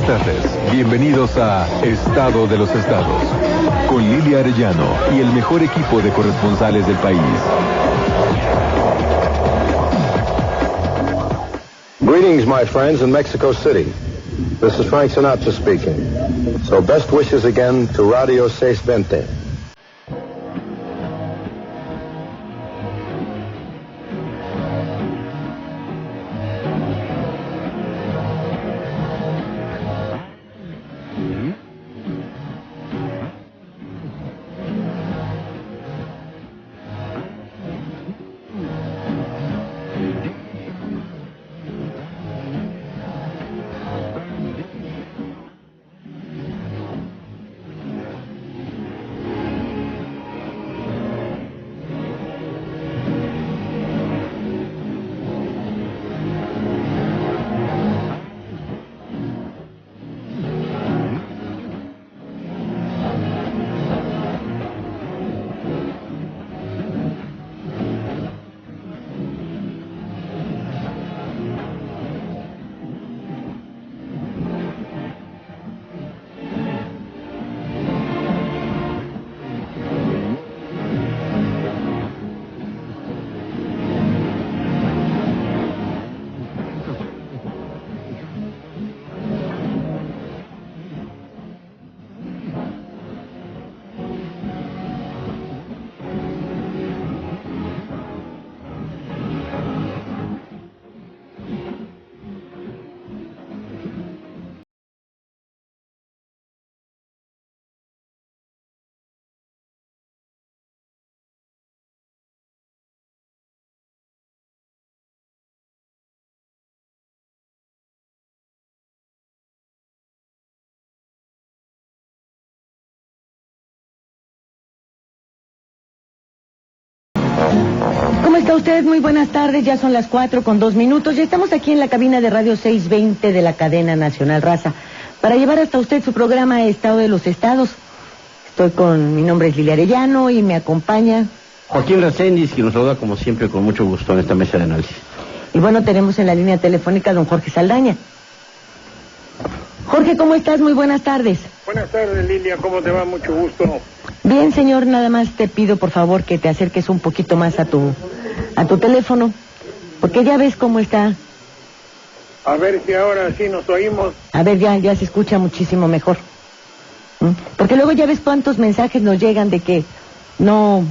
tardes. Bienvenidos a Estado de los Estados, con Lilia Arellano y el mejor equipo de corresponsales del país. Greetings, my friends, in Mexico City. This is Frank Sinatra speaking. So best wishes again to Radio 620. ¿Cómo está usted? Muy buenas tardes, ya son las 4:02. Ya estamos aquí en la cabina de Radio 620 de la cadena nacional Raza para llevar hasta usted su programa Estado de los Estados. Estoy con, mi nombre es Lilia Arellano y me acompaña Joaquín Reséndiz, que nos saluda como siempre con mucho gusto en esta mesa de análisis. Y bueno, tenemos en la línea telefónica a don Jorge Saldaña. Jorge, ¿cómo estás? Muy buenas tardes. Buenas tardes, Lilia, ¿cómo te va? Mucho gusto. Bien, señor, nada más te pido por favor que te acerques un poquito más a tu teléfono, porque ya ves cómo está. A ver si ahora sí nos oímos. A ver, ya se escucha muchísimo mejor. Porque luego ya ves cuántos mensajes nos llegan de que no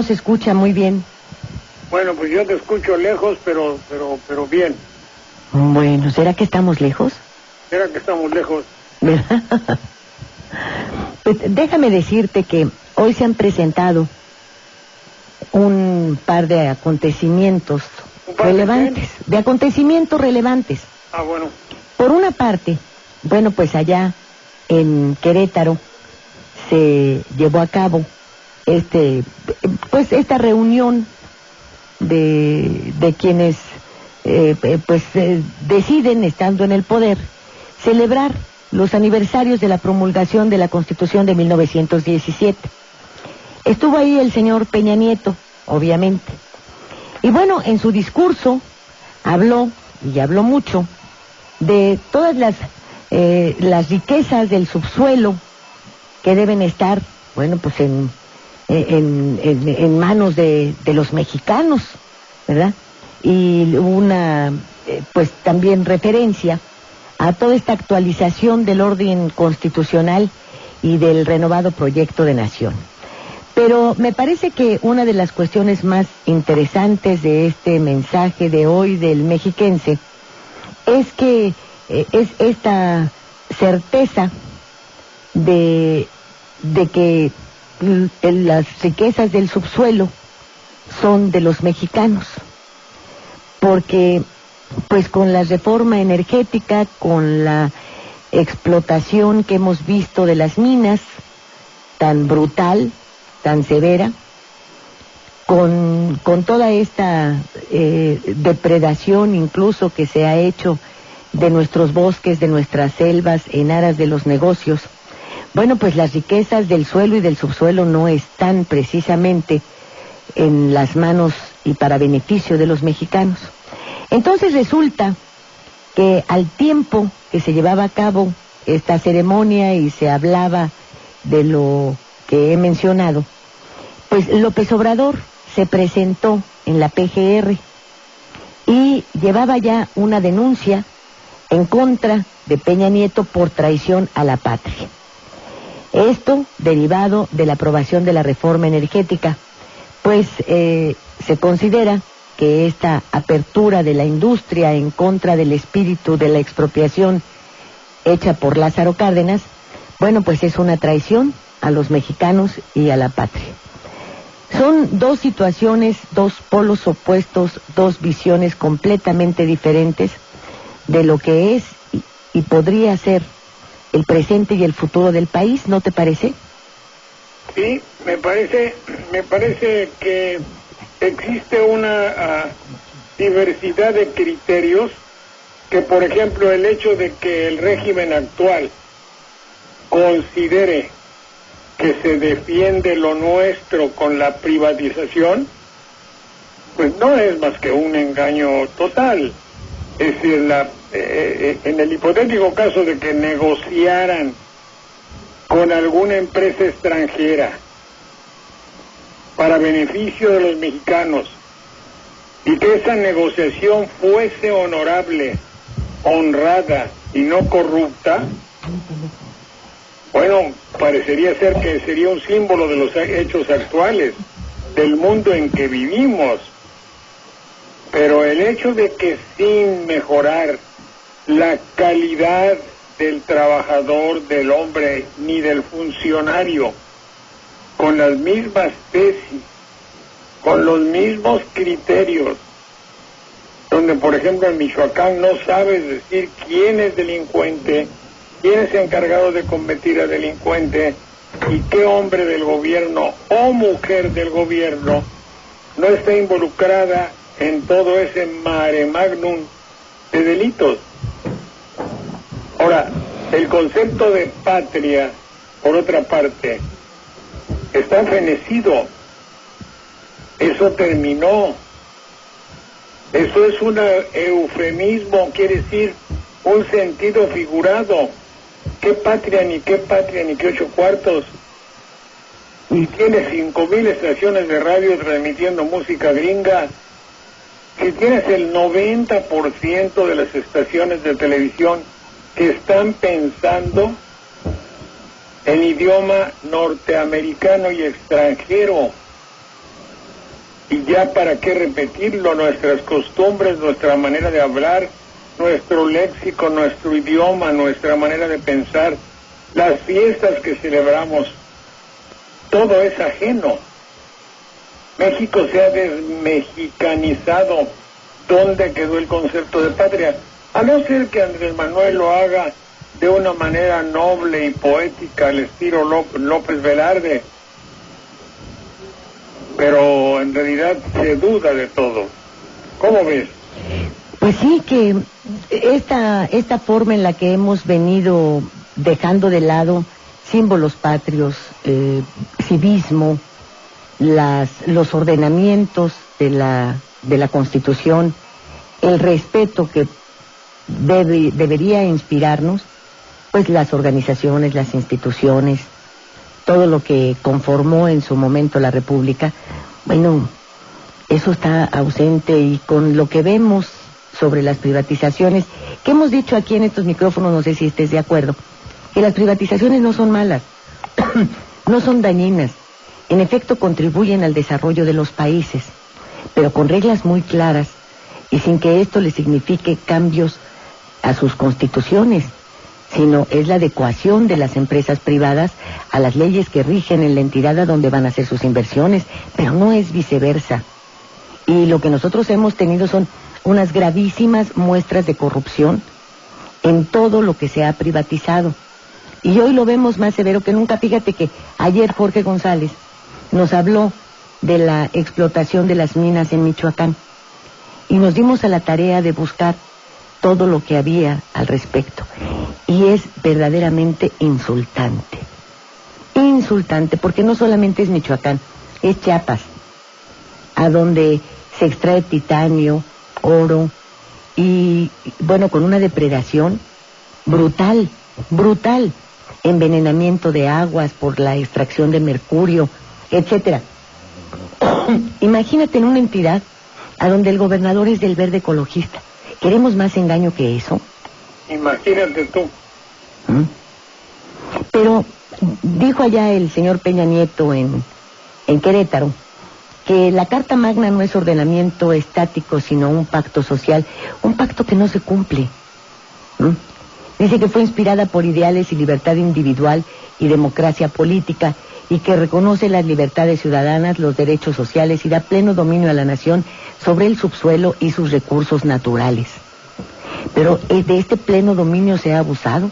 se escucha muy bien. Bueno, pues yo te escucho lejos, pero bien. Bueno, ¿será que estamos lejos? ¿Será que estamos lejos? Pues déjame decirte que hoy se han presentado un par de acontecimientos relevantes. De acontecimientos relevantes. Ah, bueno. Por una parte, bueno, pues allá en Querétaro se llevó a cabo esta reunión de quienes deciden, estando en el poder, celebrar los aniversarios de la promulgación de la Constitución de 1917. Estuvo ahí el señor Peña Nieto, obviamente. Y bueno, en su discurso habló, y habló mucho, de todas las riquezas del subsuelo que deben estar, bueno, pues en manos de los mexicanos, ¿verdad? Y una, pues también referencia a toda esta actualización del orden constitucional y del renovado proyecto de nación. Pero me parece que una de las cuestiones más interesantes de este mensaje de hoy del mexiquense es que es esta certeza de que las riquezas del subsuelo son de los mexicanos, porque pues con la reforma energética, con la explotación que hemos visto de las minas, tan brutal, tan severa, con toda esta depredación incluso que se ha hecho de nuestros bosques, de nuestras selvas, en aras de los negocios, bueno, pues las riquezas del suelo y del subsuelo no están precisamente en las manos y para beneficio de los mexicanos. Entonces resulta que al tiempo que se llevaba a cabo esta ceremonia y se hablaba de lo que he mencionado, pues López Obrador se presentó en la PGR y llevaba ya una denuncia en contra de Peña Nieto por traición a la patria. Esto derivado de la aprobación de la reforma energética, pues se considera que esta apertura de la industria en contra del espíritu de la expropiación hecha por Lázaro Cárdenas, bueno, pues es una traición a los mexicanos y a la patria. Son dos situaciones, dos polos opuestos, dos visiones completamente diferentes de lo que es y podría ser el presente y el futuro del país, ¿no te parece? Sí, me parece que existe una diversidad de criterios que, por ejemplo, el hecho de que el régimen actual considere que se defiende lo nuestro con la privatización, pues no es más que un engaño total. Es decir, en el hipotético caso de que negociaran con alguna empresa extranjera para beneficio de los mexicanos y que esa negociación fuese honorable, honrada y no corrupta, bueno, parecería ser que sería un símbolo de los hechos actuales, del mundo en que vivimos. Pero el hecho de que sin mejorar la calidad del trabajador, del hombre, ni del funcionario, con las mismas tesis, con los mismos criterios, donde por ejemplo en Michoacán no sabes decir quién es delincuente, quién es encargado de combatir a delincuente y qué hombre del gobierno o mujer del gobierno no está involucrada en todo ese mare magnum de delitos. Ahora, el concepto de patria, por otra parte, está fenecido. Eso terminó. Eso es un eufemismo, quiere decir un sentido figurado. ¿Qué patria, ni qué 8 cuartos? Y tiene 5,000 estaciones de radio transmitiendo música gringa. Si tienes el 90% de las estaciones de televisión que están pensando en idioma norteamericano y extranjero, y ya para qué repetirlo, nuestras costumbres, nuestra manera de hablar, nuestro léxico, nuestro idioma, nuestra manera de pensar, las fiestas que celebramos, todo es ajeno. México se ha desmexicanizado. ¿Dónde quedó el concepto de patria? A no ser que Andrés Manuel lo haga de una manera noble y poética al estilo López Velarde, pero en realidad se duda de todo. ¿Cómo ves? Pues sí, que esta forma en la que hemos venido dejando de lado símbolos patrios, civismo, los ordenamientos de la Constitución, el respeto que debería inspirarnos, pues las organizaciones, las instituciones, todo lo que conformó en su momento la República, bueno, eso está ausente. Y con lo que vemos sobre las privatizaciones, que hemos dicho aquí en estos micrófonos, no sé si estés de acuerdo, que las privatizaciones no son malas, no son dañinas, en efecto contribuyen al desarrollo de los países, pero con reglas muy claras y sin que esto le signifique cambios a sus constituciones, sino es la adecuación de las empresas privadas a las leyes que rigen en la entidad a donde van a hacer sus inversiones, pero no es viceversa. Y lo que nosotros hemos tenido son unas gravísimas muestras de corrupción en todo lo que se ha privatizado. Y hoy lo vemos más severo que nunca. Fíjate que ayer Jorge González nos habló de la explotación de las minas en Michoacán y nos dimos a la tarea de buscar todo lo que había al respecto. Y es verdaderamente insultante. Insultante, porque no solamente es Michoacán, es Chiapas, a donde se extrae titanio, oro, y bueno, con una depredación brutal brutal, envenenamiento de aguas por la extracción de mercurio, etcétera. Imagínate en una entidad a donde el gobernador es del verde ecologista. ¿Queremos más engaño que eso? Imagínate tú. Pero dijo allá el señor Peña Nieto en Querétaro que la Carta Magna no es ordenamiento estático, sino un pacto social, un pacto que no se cumple. Dice que fue inspirada por ideales y libertad individual y democracia política, y que reconoce las libertades ciudadanas, los derechos sociales y da pleno dominio a la nación sobre el subsuelo y sus recursos naturales. Pero de este pleno dominio se ha abusado.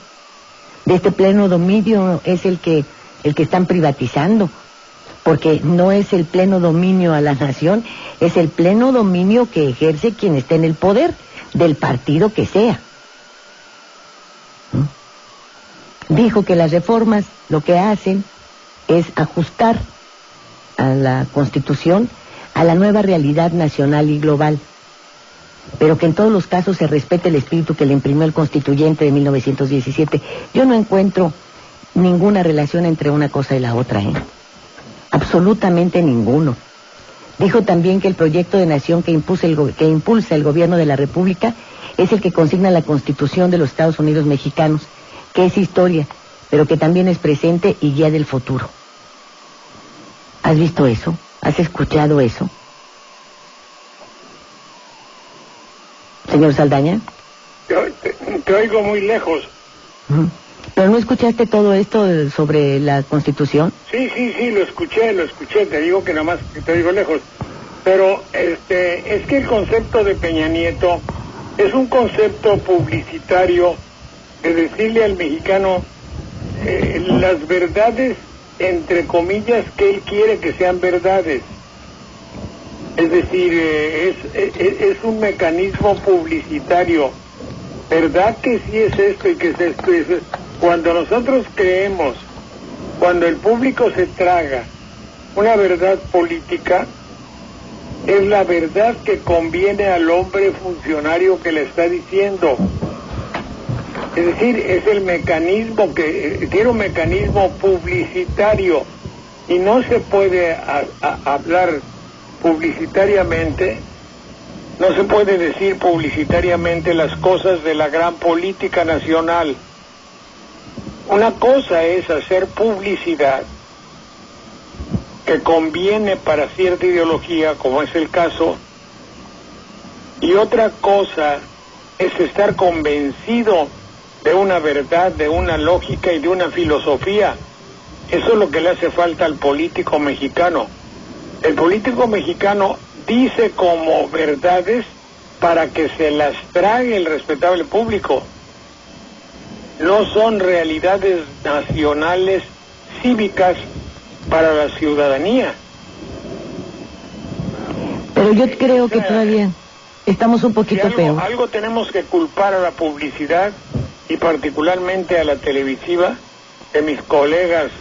De este pleno dominio es el que están privatizando, porque no es el pleno dominio a la nación, es el pleno dominio que ejerce quien esté en el poder, del partido que sea. Dijo que las reformas lo que hacen es ajustar a la Constitución a la nueva realidad nacional y global, pero que en todos los casos se respete el espíritu que le imprimió el constituyente de 1917. Yo no encuentro ninguna relación entre una cosa y la otra, absolutamente ninguno. Dijo también que el proyecto de nación que impulsa el gobierno de la República es el que consigna la Constitución de los Estados Unidos mexicanos, que es historia, pero que también es presente y guía del futuro. ¿Has visto eso? ¿Has escuchado eso? Señor Saldaña. Te oigo muy lejos. ¿Pero no escuchaste todo esto sobre la Constitución? Sí, lo escuché, te digo que nada más que te oigo lejos. Pero es que el concepto de Peña Nieto es un concepto publicitario de decirle al mexicano las verdades, entre comillas, que él quiere que sean verdades. Es decir, es un mecanismo publicitario. ¿Verdad que sí es esto y que es esto y es esto? Cuando nosotros creemos, cuando el público se traga una verdad política, es la verdad que conviene al hombre funcionario que le está diciendo. Es decir, es el mecanismo que tiene un mecanismo publicitario, y no se puede hablar publicitariamente, no se puede decir publicitariamente las cosas de la gran política nacional. Una cosa es hacer publicidad que conviene para cierta ideología, como es el caso, y otra cosa es estar convencido de una verdad, de una lógica y de una filosofía. Eso es lo que le hace falta al político mexicano. El político mexicano dice como verdades para que se las trague el respetable público. No son realidades nacionales, cívicas para la ciudadanía. Pero yo creo que todavía estamos un poquito peor. Algo tenemos que culpar a la publicidad y particularmente a la televisiva, de mis colegas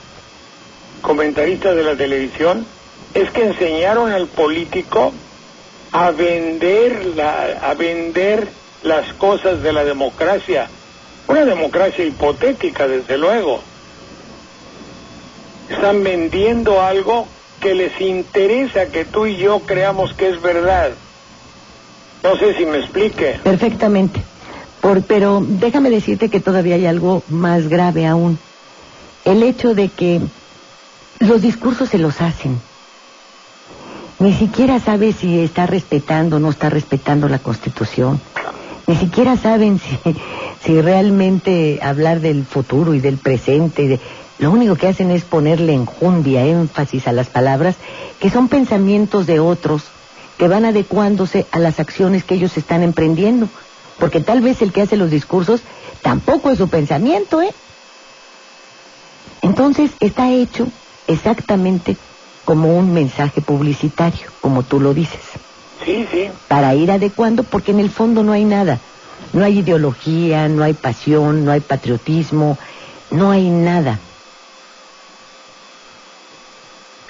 comentaristas de la televisión, es que enseñaron al político a vender las cosas de la democracia. Una democracia hipotética, desde luego. Están vendiendo algo que les interesa que tú y yo creamos que es verdad. No sé si me explique. Perfectamente. Pero déjame decirte que todavía hay algo más grave aún. El hecho de que los discursos se los hacen. Ni siquiera sabe si está respetando o no está respetando la Constitución. Ni siquiera saben si realmente hablar del futuro y del presente. Lo único que hacen es ponerle enjundia, énfasis a las palabras, que son pensamientos de otros que van adecuándose a las acciones que ellos están emprendiendo. Porque tal vez el que hace los discursos tampoco es su pensamiento, Entonces está hecho exactamente como un mensaje publicitario, como tú lo dices. Sí. Para ir adecuando, porque en el fondo no hay nada. No hay ideología, no hay pasión, no hay patriotismo, no hay nada.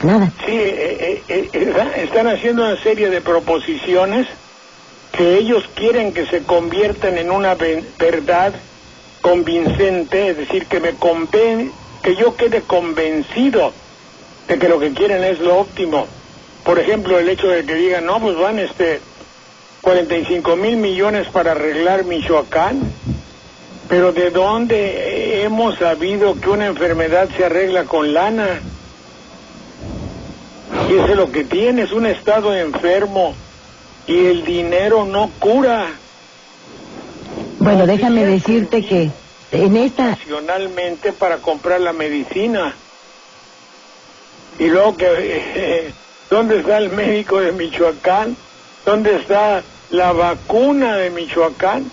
Nada. Sí, están haciendo una serie de proposiciones que ellos quieren que se conviertan en una verdad convincente, es decir, que yo quede convencido de que lo que quieren es lo óptimo. Por ejemplo, el hecho de que digan, no, pues van 45,000 millones para arreglar Michoacán, pero ¿de dónde hemos sabido que una enfermedad se arregla con lana? Y eso es lo que tiene, es un estado enfermo y el dinero no cura. Bueno, déjame decirte que en esta... Nacionalmente para comprar la medicina. Y luego que... ¿dónde está el médico de Michoacán? ¿Dónde está la vacuna de Michoacán?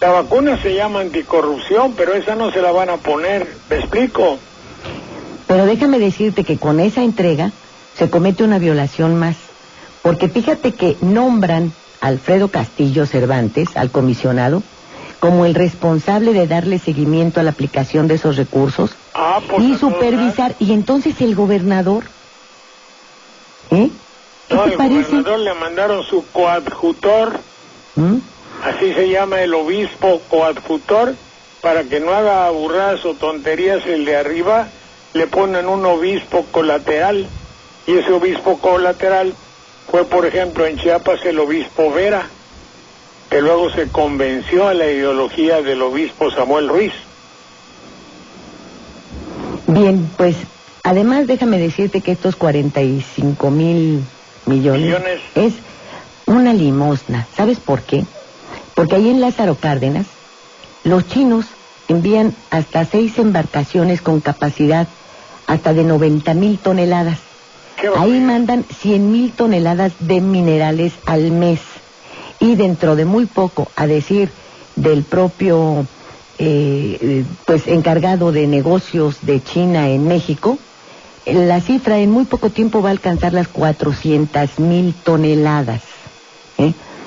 La vacuna se llama anticorrupción, pero esa no se la van a poner. ¿Me explico? Pero déjame decirte que con esa entrega se comete una violación más. Porque fíjate que nombran a Alfredo Castillo Cervantes, al comisionado, como el responsable de darle seguimiento a la aplicación de esos recursos y supervisar. Y entonces el gobernador, ¿qué te parece? El gobernador le mandaron su coadjutor, así se llama el obispo coadjutor, para que no haga burradas o tonterías el de arriba, le ponen un obispo colateral, y ese obispo colateral fue, por ejemplo, en Chiapas el obispo Vera, que luego se convenció a la ideología del obispo Samuel Ruiz. Bien, pues además déjame decirte que estos 45,000 millones es una limosna. ¿Sabes por qué? Porque ahí en Lázaro Cárdenas los chinos envían hasta 6 embarcaciones con capacidad hasta de 90,000 toneladas. Ahí mandan 100,000 toneladas de minerales al mes. Y dentro de muy poco, a decir del propio pues encargado de negocios de China en México, la cifra en muy poco tiempo va a alcanzar las 400,000 toneladas.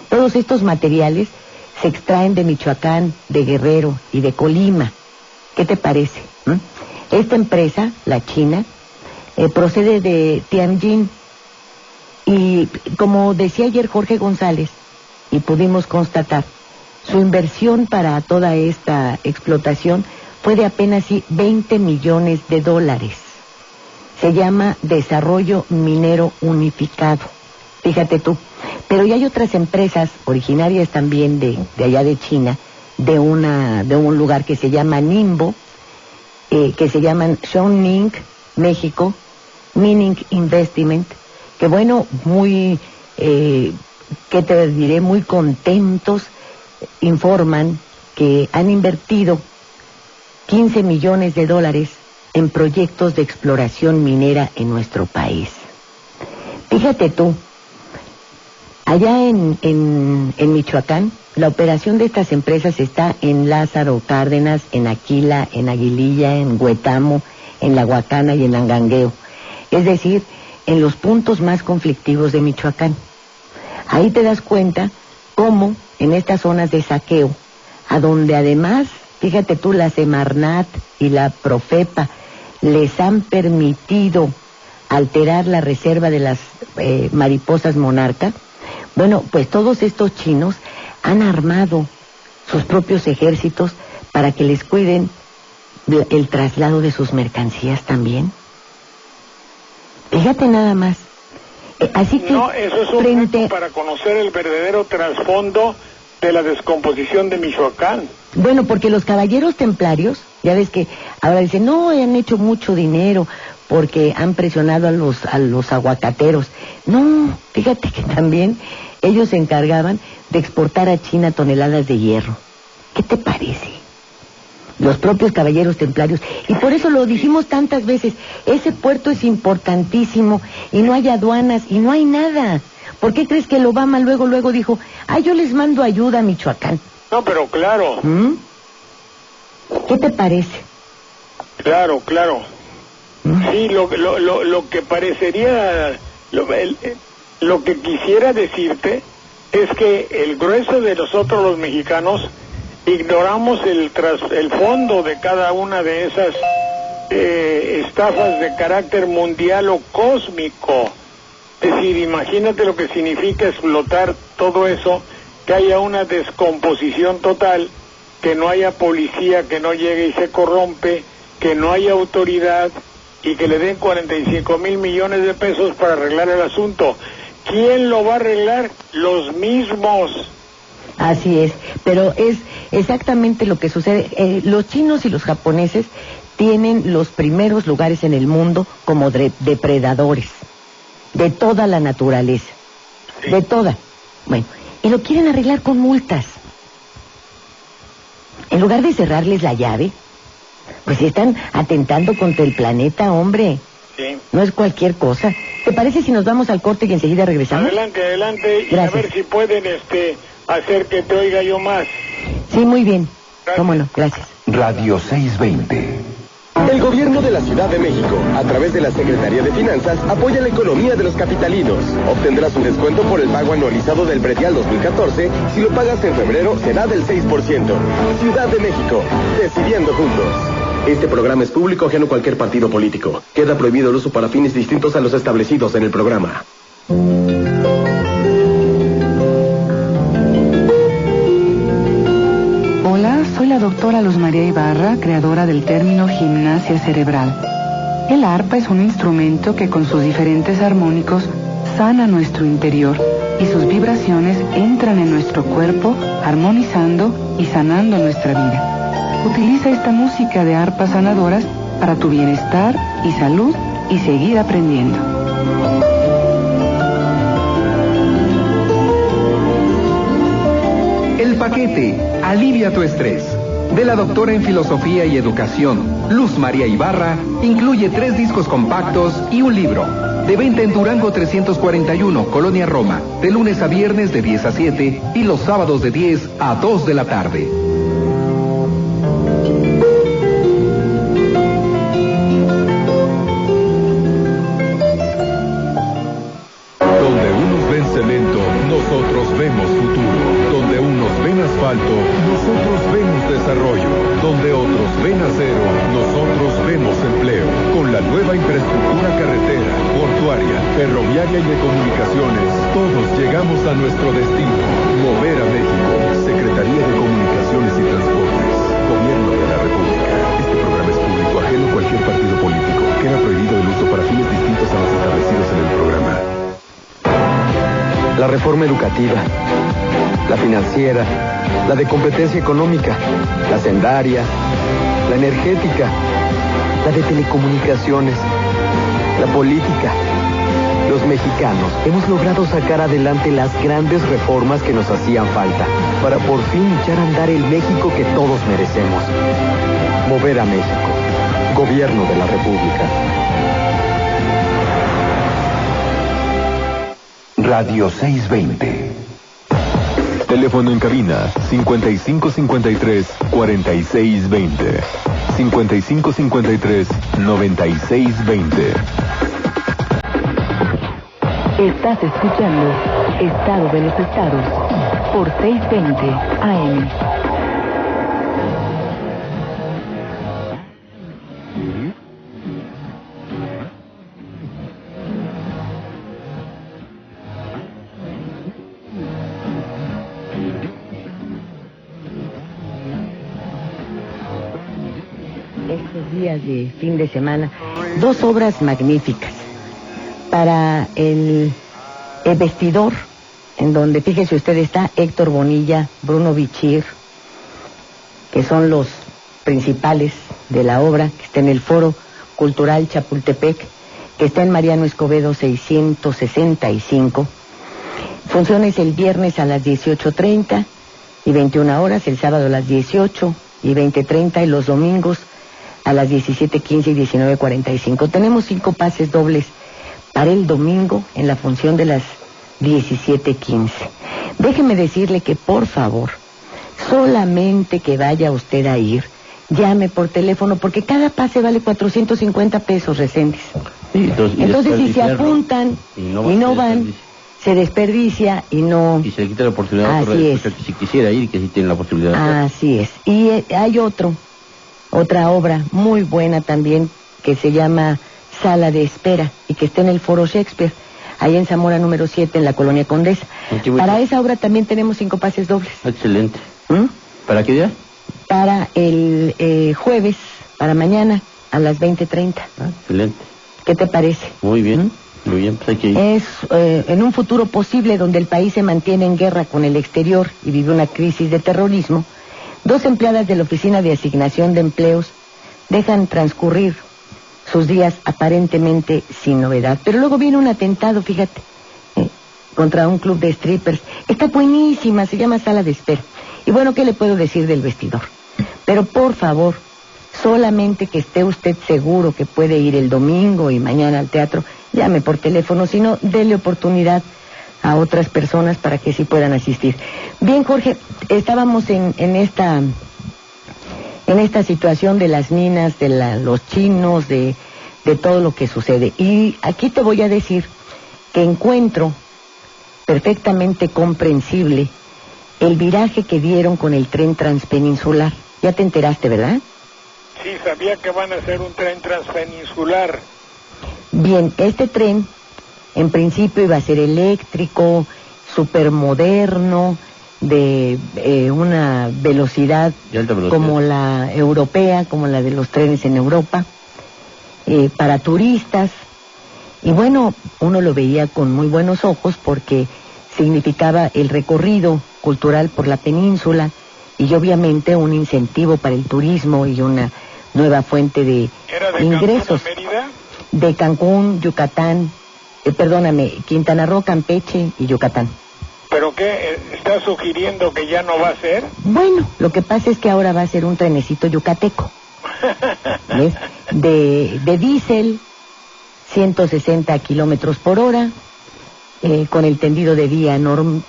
Todos estos materiales se extraen de Michoacán, de Guerrero y de Colima. ¿Qué te parece? Esta empresa, la china, procede de Tianjin, y como decía ayer Jorge González, y pudimos constatar, su inversión para toda esta explotación fue de apenas $20 millones. Se llama Desarrollo Minero Unificado, fíjate tú. Pero ya hay otras empresas originarias también de allá de China, de un lugar que se llama Nimbo, que se llaman Shawning, México, Mining Investment, que bueno, muy, ¿qué te diré? Muy contentos, informan que han invertido $15 millones en proyectos de exploración minera en nuestro país. Fíjate tú, allá en Michoacán, la operación de estas empresas está en Lázaro Cárdenas, en Aquila, en Aguililla, en Huetamo, en La Huacana y en Angangueo. Es decir, en los puntos más conflictivos de Michoacán. Ahí te das cuenta cómo en estas zonas de saqueo, a donde además, fíjate tú, la Semarnat y la Profepa les han permitido alterar la reserva de las mariposas monarca. Bueno, pues todos estos chinos han armado sus propios ejércitos para que les cuiden el traslado de sus mercancías también. Fíjate nada más. Así que no, eso es un reto para conocer el verdadero trasfondo de la descomposición de Michoacán. Bueno, porque los caballeros templarios, ya ves que ahora dicen, no, han hecho mucho dinero porque han presionado a los aguacateros. No, fíjate que también ellos se encargaban de exportar a China toneladas de hierro. ¿Qué te parece? Los propios caballeros templarios. Y por eso lo dijimos tantas veces, ese puerto es importantísimo y no hay aduanas y no hay nada. ¿Por qué crees que el Obama luego dijo, yo les mando ayuda a Michoacán? No, pero claro. ¿Qué te parece? Claro. Sí, lo que parecería, lo que quisiera decirte es que el grueso de nosotros los mexicanos ignoramos el fondo de cada una de esas estafas de carácter mundial o cósmico. Es decir, imagínate lo que significa explotar todo eso, que haya una descomposición total que no haya policía que no llegue y se corrompe, que no haya autoridad y que le den 45,000 millones de pesos para arreglar el asunto. ¿Quién lo va a arreglar? Los mismos. Así es, pero es exactamente lo que sucede. Los chinos y los japoneses tienen los primeros lugares en el mundo como depredadores de toda la naturaleza, sí. De toda. Bueno, y lo quieren arreglar con multas. En lugar de cerrarles la llave, pues están atentando contra el planeta, hombre. Sí. No es cualquier cosa. ¿Te parece si nos vamos al corte y enseguida regresamos? Adelante, adelante. Gracias. Y a ver si pueden hacer que te oiga yo más. Sí, muy bien. Gracias. Cómo no, gracias. Radio 620. El gobierno de la Ciudad de México, a través de la Secretaría de Finanzas, apoya la economía de los capitalinos. Obtendrás un descuento por el pago anualizado del predial 2014. Si lo pagas en febrero, será del 6%. Ciudad de México, decidiendo juntos. Este programa es público ajeno a cualquier partido político. Queda prohibido el uso para fines distintos a los establecidos en el programa. Hola, soy la doctora Luz María Ibarra, creadora del término gimnasia cerebral. El arpa es un instrumento que con sus diferentes armónicos sana nuestro interior y sus vibraciones entran en nuestro cuerpo, armonizando y sanando nuestra vida. Utiliza esta música de arpas sanadoras para tu bienestar y salud y seguir aprendiendo. El paquete alivia tu estrés. De la doctora en Filosofía y Educación, Luz María Ibarra, incluye 3 discos compactos y un libro. De venta en Durango 341, Colonia Roma, de lunes a viernes de 10 a 7 y los sábados de 10 a 2 de la tarde. Donde unos ven cemento, nosotros vemos futuro. Donde unos ven asfalto, nosotros vemos desarrollo. Donde otros ven acero, nosotros vemos empleo. Con la nueva infraestructura carretera, portuaria, ferroviaria y de comunicaciones, todos llegamos a nuestro destino. Mover a México. Secretaría de Comunicaciones y Transportes. Gobierno de la República. Este programa es público ajeno a cualquier partido político. Queda prohibido el uso para fines distintos a los establecidos en el programa. La reforma educativa, la financiera, la de competencia económica, la sendaria, la energética, la de telecomunicaciones, la política. Los mexicanos hemos logrado sacar adelante las grandes reformas que nos hacían falta para por fin echar a andar el México que todos merecemos. Mover a México. Gobierno de la República. Radio 620. Teléfono en cabina 5553-4620. 5553-9620. Estás escuchando Estado de los Estados por 620 AM. Estos días de fin de semana, 2 obras magníficas. Para el vestidor, en donde, fíjese usted, está Héctor Bonilla, Bruno Bichir, que son los principales de la obra, que está en el Foro Cultural Chapultepec, que está en Mariano Escobedo 665. Funciones el viernes a las 18:30 y 21 horas, el sábado a las 18 y 20:30 y los domingos a las 17:15 y 19:45. Tenemos 5 pases dobles para el domingo en la función de las 17:15. Déjeme decirle que, por favor, solamente que vaya usted a ir, llame por teléfono, porque cada pase vale 450 pesos, Reséndiz. Sí, entonces si se apuntan y no van, se desperdicia y no... Y se le quita la oportunidad a otro que si quisiera ir, que sí tiene la posibilidad de hacerlo. Así es. Y hay otra obra muy buena también, que se llama Sala de Espera, y que está en el Foro Shakespeare, ahí en Zamora número 7, en la Colonia Condesa. Para esa obra también tenemos 5 pases dobles. Excelente. ¿Mm? ¿Para qué día? para el jueves, para mañana, a las 20:30. Excelente. ¿Qué te parece? Muy bien, muy bien, pues hay que ir. Es en un futuro posible donde el país se mantiene en guerra con el exterior y vive una crisis de terrorismo. 2 empleadas de la Oficina de Asignación de Empleos dejan transcurrir sus días aparentemente sin novedad. Pero luego viene un atentado, fíjate, contra un club de strippers. Está buenísima, se llama Sala de Espera. Y bueno, ¿qué le puedo decir del vestidor? Pero por favor, solamente que esté usted seguro que puede ir el domingo y mañana al teatro, llame por teléfono, si no, déle oportunidad a otras personas para que sí puedan asistir. Bien, Jorge, estábamos en esta situación de las minas, de los chinos, de todo lo que sucede. Y aquí te voy a decir que encuentro perfectamente comprensible el viraje que dieron con el tren transpeninsular. Ya te enteraste, ¿verdad? Sí, sabía que van a hacer un tren transpeninsular. Bien, este tren en principio iba a ser eléctrico, supermoderno, de una velocidad como la europea, como la de los trenes en Europa, para turistas. Y bueno, uno lo veía con muy buenos ojos porque significaba el recorrido cultural por la península y obviamente un incentivo para el turismo y una nueva fuente de ingresos. ¿Era de Cancún a Mérida? De Cancún, Yucatán, Quintana Roo, Campeche y Yucatán. ¿Pero qué? ¿Está sugiriendo que ya no va a ser? Bueno, lo que pasa es que ahora va a ser un trenecito yucateco. ¿Ves? De diésel, 160 kilómetros por hora, con el tendido de vía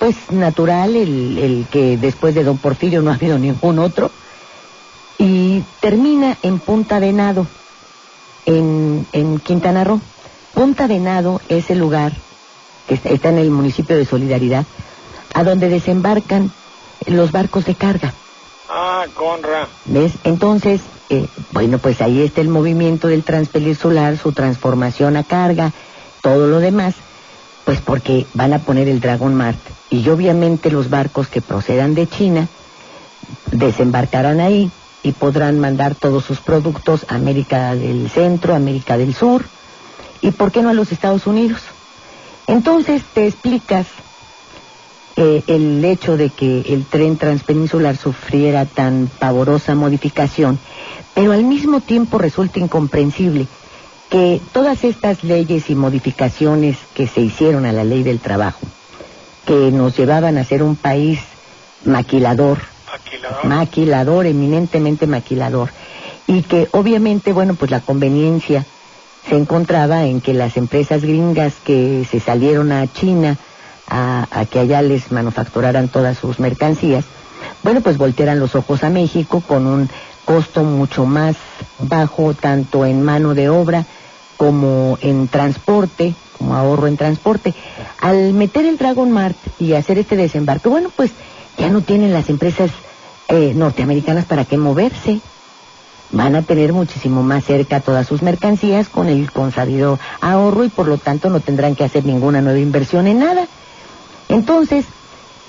pues natural, el que después de Don Porfirio no ha habido ningún otro, y termina en Punta Venado, en Quintana Roo. Punta Venado es el lugar que está en el municipio de Solidaridad, a donde desembarcan los barcos de carga. Ah, Conra. ¿Ves? Entonces, bueno, pues ahí está el movimiento del transpeninsular, su transformación a carga, todo lo demás, pues porque van a poner el Dragon Mart. Y obviamente los barcos que procedan de China desembarcarán ahí y podrán mandar todos sus productos a América del Centro, América del Sur, y ¿por qué no a los Estados Unidos? Entonces te explicas el hecho de que el tren transpeninsular sufriera tan pavorosa modificación, pero al mismo tiempo resulta incomprensible que todas estas leyes y modificaciones que se hicieron a la ley del trabajo, que nos llevaban a ser un país maquilador, eminentemente maquilador, y que obviamente, bueno, pues la conveniencia se encontraba en que las empresas gringas que se salieron a China a que allá les manufacturaran todas sus mercancías, bueno, pues voltearan los ojos a México con un costo mucho más bajo, tanto en mano de obra como en transporte, como ahorro en transporte. Al meter el Dragon Mart y hacer este desembarque, bueno, pues ya no tienen las empresas norteamericanas para qué moverse. Van a tener muchísimo más cerca todas sus mercancías con el consabido ahorro y por lo tanto no tendrán que hacer ninguna nueva inversión en nada. Entonces,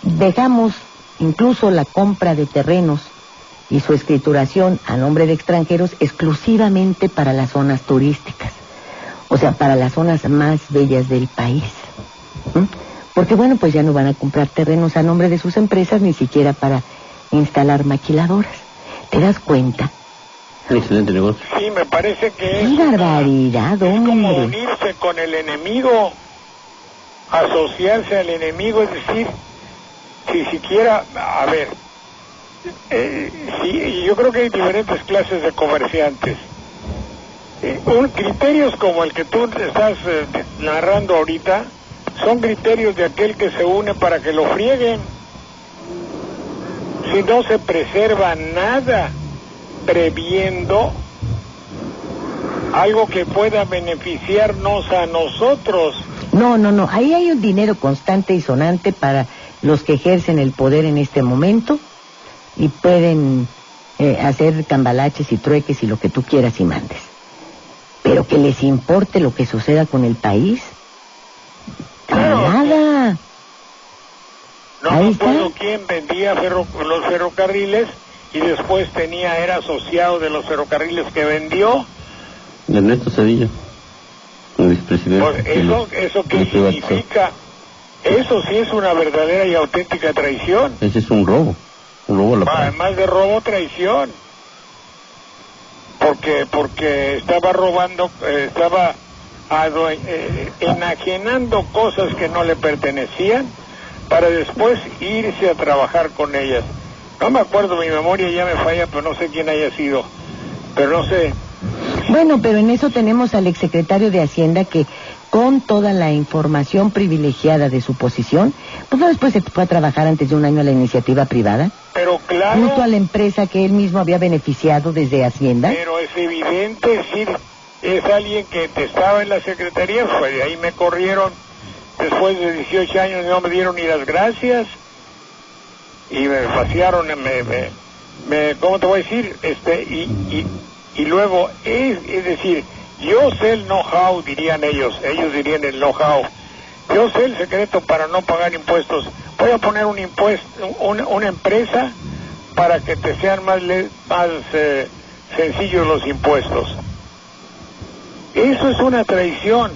dejamos incluso la compra de terrenos y su escrituración a nombre de extranjeros exclusivamente para las zonas turísticas, o sea, para las zonas más bellas del país. Porque bueno, pues ya no van a comprar terrenos a nombre de sus empresas, ni siquiera para instalar maquiladoras. ¿Te das cuenta? Un excelente negocio. Sí, me parece que ¡qué barbaridad, hombre! Es como unirse con el enemigo, asociarse al enemigo, es decir, si siquiera, a ver, sí, yo creo que hay diferentes clases de comerciantes. Criterios como el que tú estás narrando ahorita son criterios de aquel que se une para que lo frieguen. Si no se preserva nada previendo algo que pueda beneficiarnos a nosotros. No, ahí hay un dinero constante y sonante para los que ejercen el poder en este momento y pueden hacer cambalaches y trueques y lo que tú quieras y mandes. Pero que les importe lo que suceda con el país, claro, nada. No me acuerdo quién vendía los ferrocarriles y después era asociado de los ferrocarriles que vendió. Ernesto Zedillo, el expresidente. Pues ¿eso qué significa? Eso sí es una verdadera y auténtica traición. Ese es un robo a la paz. Además de robo, traición. Porque estaba robando, estaba enajenando cosas que no le pertenecían para después irse a trabajar con ellas. No me acuerdo, mi memoria ya me falla, pero no sé quién haya sido. Pero no sé. Bueno, pero en eso tenemos al exsecretario de Hacienda que, con toda la información privilegiada de su posición, pues no después se fue a trabajar antes de un año a la iniciativa privada. Pero claro. Justo a la empresa que él mismo había beneficiado desde Hacienda. Pero es evidente, sí, es alguien que estaba en la secretaría, pues de ahí me corrieron después de 18 años, no me dieron ni las gracias y me vaciaron, ¿cómo te voy a decir? Y luego, es decir, yo sé el know-how, dirían ellos dirían el know-how. Yo sé el secreto para no pagar impuestos. Voy a poner un impuesto, una empresa para que te sean más sencillos los impuestos. Eso es una traición.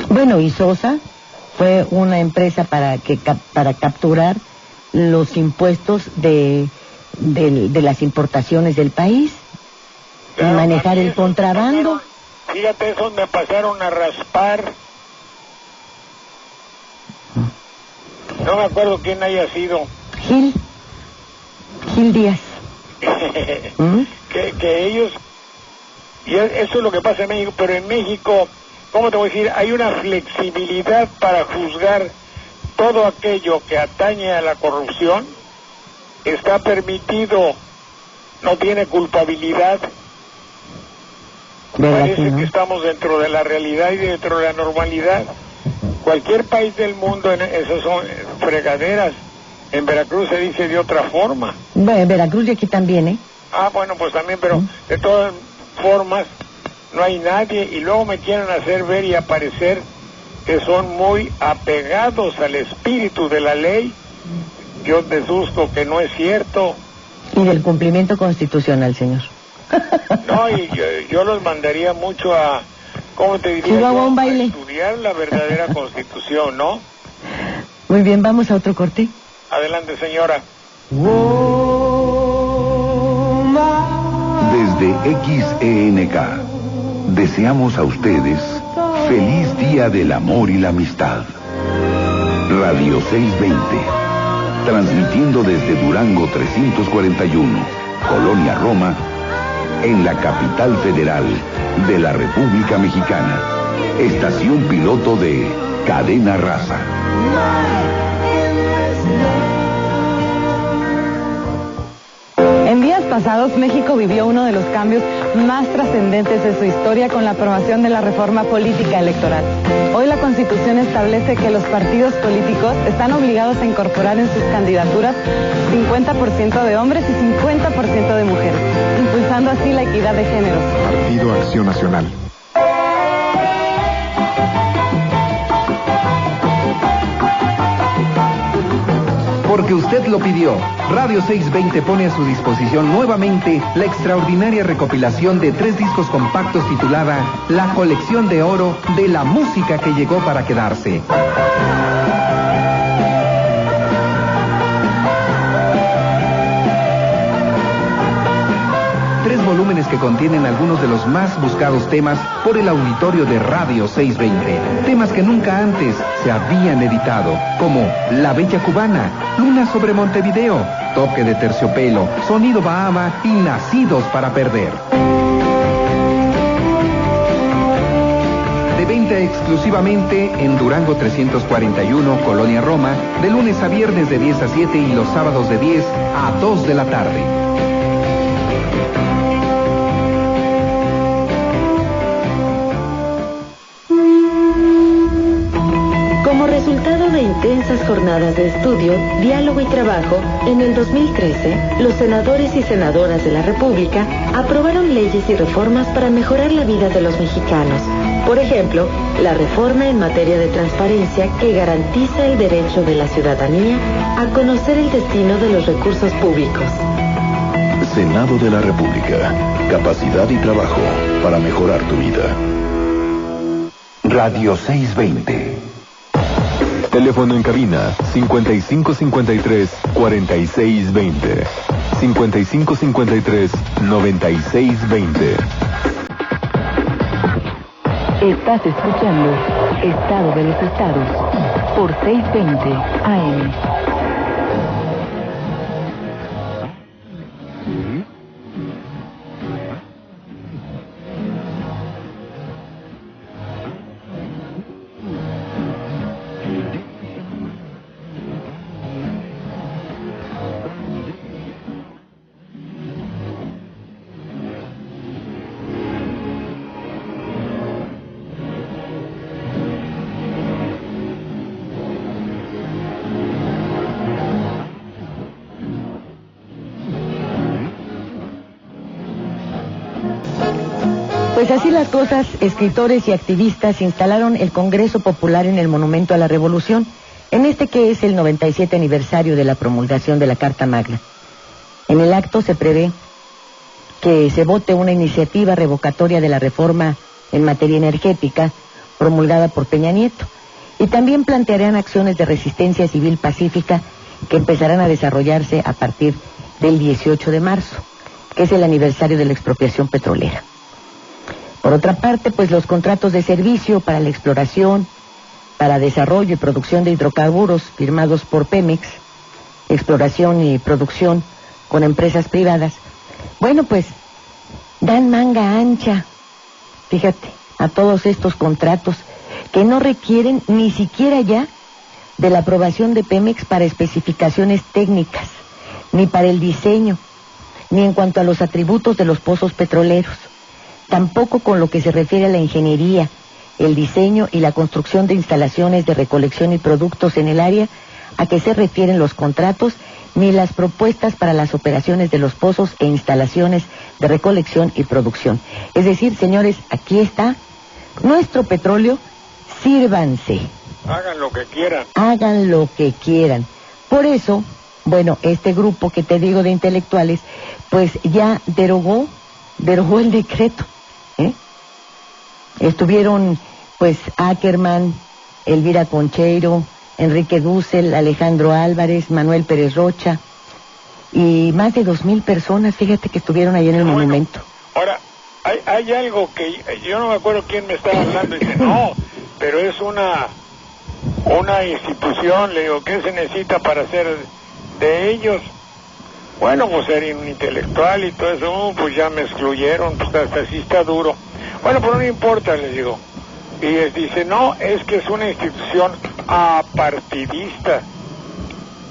Bueno, y Sosa fue una empresa para capturar los impuestos de las importaciones del país, claro, y manejar el contrabando. Fíjate, esos me pasaron a raspar. No me acuerdo quién haya sido. Gil Díaz. que ellos, y eso es lo que pasa en México, pero en México, ¿cómo te voy a decir? Hay una flexibilidad para juzgar todo aquello que atañe a la corrupción. Está permitido, no tiene culpabilidad. Parece que estamos dentro de la realidad y dentro de la normalidad. Cualquier país del mundo, esas son fregaderas. En Veracruz se dice de otra forma. Bueno, en Veracruz y aquí también, ¿eh? Ah, bueno, pues también, pero de todas formas no hay nadie, y luego me quieren hacer ver y aparecer que son muy apegados al espíritu de la ley. Yo deduzco que no es cierto. Y del cumplimiento constitucional, señor. No, y yo los mandaría mucho a, ¿cómo te diría yo? A un baile. A estudiar la verdadera Constitución, ¿no? Muy bien, vamos a otro corte. Adelante, señora. Desde XENK, deseamos a ustedes feliz Día del Amor y la Amistad. Radio 620, transmitiendo desde Durango 341, Colonia Roma, en la capital federal de la República Mexicana. Estación piloto de Cadena Raza. En días pasados, México vivió uno de los cambios más trascendentes de su historia con la aprobación de la reforma política electoral. Hoy la Constitución establece que los partidos políticos están obligados a incorporar en sus candidaturas 50% de hombres y 50% de mujeres, impulsando así la equidad de género. Partido Acción Nacional. Porque usted lo pidió, Radio 620 pone a su disposición nuevamente la extraordinaria recopilación de 3 discos compactos titulada La Colección de Oro de la Música que Llegó para Quedarse. Volúmenes que contienen algunos de los más buscados temas por el auditorio de Radio 620. Temas que nunca antes se habían editado, como La Bella Cubana, Luna sobre Montevideo, Toque de Terciopelo, Sonido Bahama y Nacidos para Perder. De venta exclusivamente en Durango 341, Colonia Roma, de lunes a viernes de 10 a 7 y los sábados de 10 a 2 de la tarde. Resultado de intensas jornadas de estudio, diálogo y trabajo, en el 2013, los senadores y senadoras de la República aprobaron leyes y reformas para mejorar la vida de los mexicanos. Por ejemplo, la reforma en materia de transparencia que garantiza el derecho de la ciudadanía a conocer el destino de los recursos públicos. Senado de la República. Capacidad y trabajo para mejorar tu vida. Radio 620. Teléfono en cabina 5553-4620. 5553-9620. Estás escuchando Estado de los Estados por 620 AM. Pues así las cosas, escritores y activistas instalaron el Congreso Popular en el Monumento a la Revolución, en este que es el 97 aniversario de la promulgación de la Carta Magna. En el acto se prevé que se vote una iniciativa revocatoria de la reforma en materia energética promulgada por Peña Nieto, y también plantearán acciones de resistencia civil pacífica que empezarán a desarrollarse a partir del 18 de marzo, que es el aniversario de la expropiación petrolera. Por otra parte, pues los contratos de servicio para la exploración, para desarrollo y producción de hidrocarburos firmados por Pemex, exploración y producción con empresas privadas, bueno, pues dan manga ancha, fíjate, a todos estos contratos que no requieren ni siquiera ya de la aprobación de Pemex para especificaciones técnicas, ni para el diseño, ni en cuanto a los atributos de los pozos petroleros. Tampoco con lo que se refiere a la ingeniería, el diseño y la construcción de instalaciones de recolección y productos en el área a que se refieren los contratos, ni las propuestas para las operaciones de los pozos e instalaciones de recolección y producción. Es decir, señores, aquí está nuestro petróleo, sírvanse. Hagan lo que quieran. Hagan lo que quieran. Por eso, bueno, este grupo que te digo de intelectuales, pues ya derogó el decreto. Estuvieron pues Ackerman, Elvira Concheiro, Enrique Dussel, Alejandro Álvarez, Manuel Pérez Rocha y más de 2,000 personas, fíjate, que estuvieron ahí en el monumento. Ahora, hay algo que yo no me acuerdo quién me estaba hablando y dice, no, pero es una institución, le digo, ¿qué se necesita para ser de ellos? Bueno, pues ser un intelectual y todo eso, pues ya me excluyeron, pues hasta así está duro. Bueno, pero no importa, les digo. Y les dice, no, es que es una institución apartidista.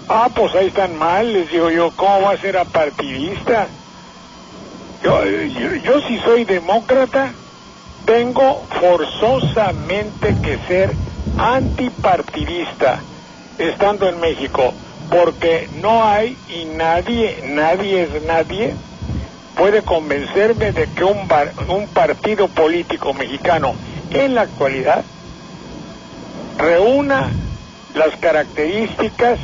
Ah, pues ahí están mal, les digo yo, ¿cómo va a ser apartidista? Yo si soy demócrata, tengo forzosamente que ser antipartidista, estando en México. Porque no hay y nadie puede convencerme de que un partido político mexicano en la actualidad reúna las características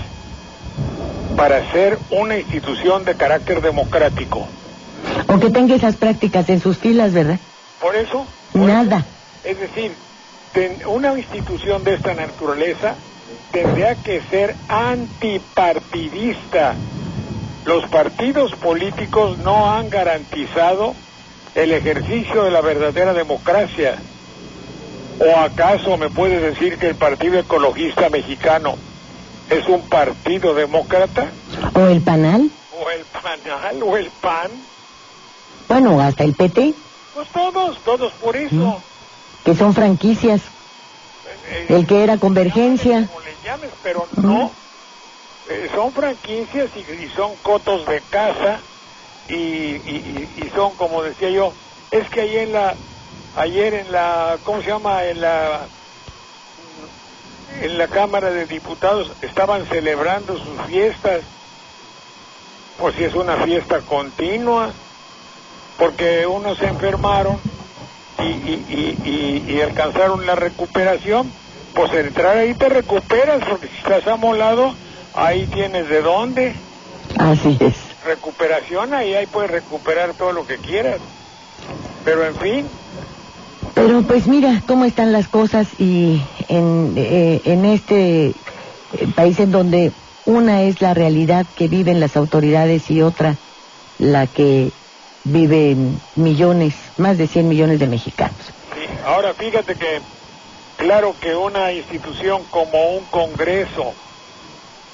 para ser una institución de carácter democrático. O que tenga esas prácticas en sus filas, ¿verdad? Por eso. Nada. Es decir, una institución de esta naturaleza tendría que ser antipartidista. Los partidos políticos no han garantizado el ejercicio de la verdadera democracia. ¿O acaso me puedes decir que el Partido Ecologista Mexicano es un partido demócrata? ¿O el PANAL? ¿O el PANAL? ¿O el PAN? Bueno, hasta el PT. Pues todos por eso. Que son franquicias. El que era Convergencia. Como le llames, pero no. Son franquicias y son cotos de casa y son, como decía yo, es que ayer en la ¿cómo se llama? En la Cámara de Diputados estaban celebrando sus fiestas. Pues si es una fiesta continua, porque unos se enfermaron y alcanzaron la recuperación. Pues entrar ahí te recuperas, porque si estás amolado, ahí tienes de dónde. Así es. recuperación, ahí puedes recuperar todo lo que quieras. Pero en fin. Pero pues mira cómo están las cosas y en este país en donde una es la realidad que viven las autoridades y otra la que viven millones, más de 100 millones de mexicanos. Sí, ahora fíjate que claro que una institución como un Congreso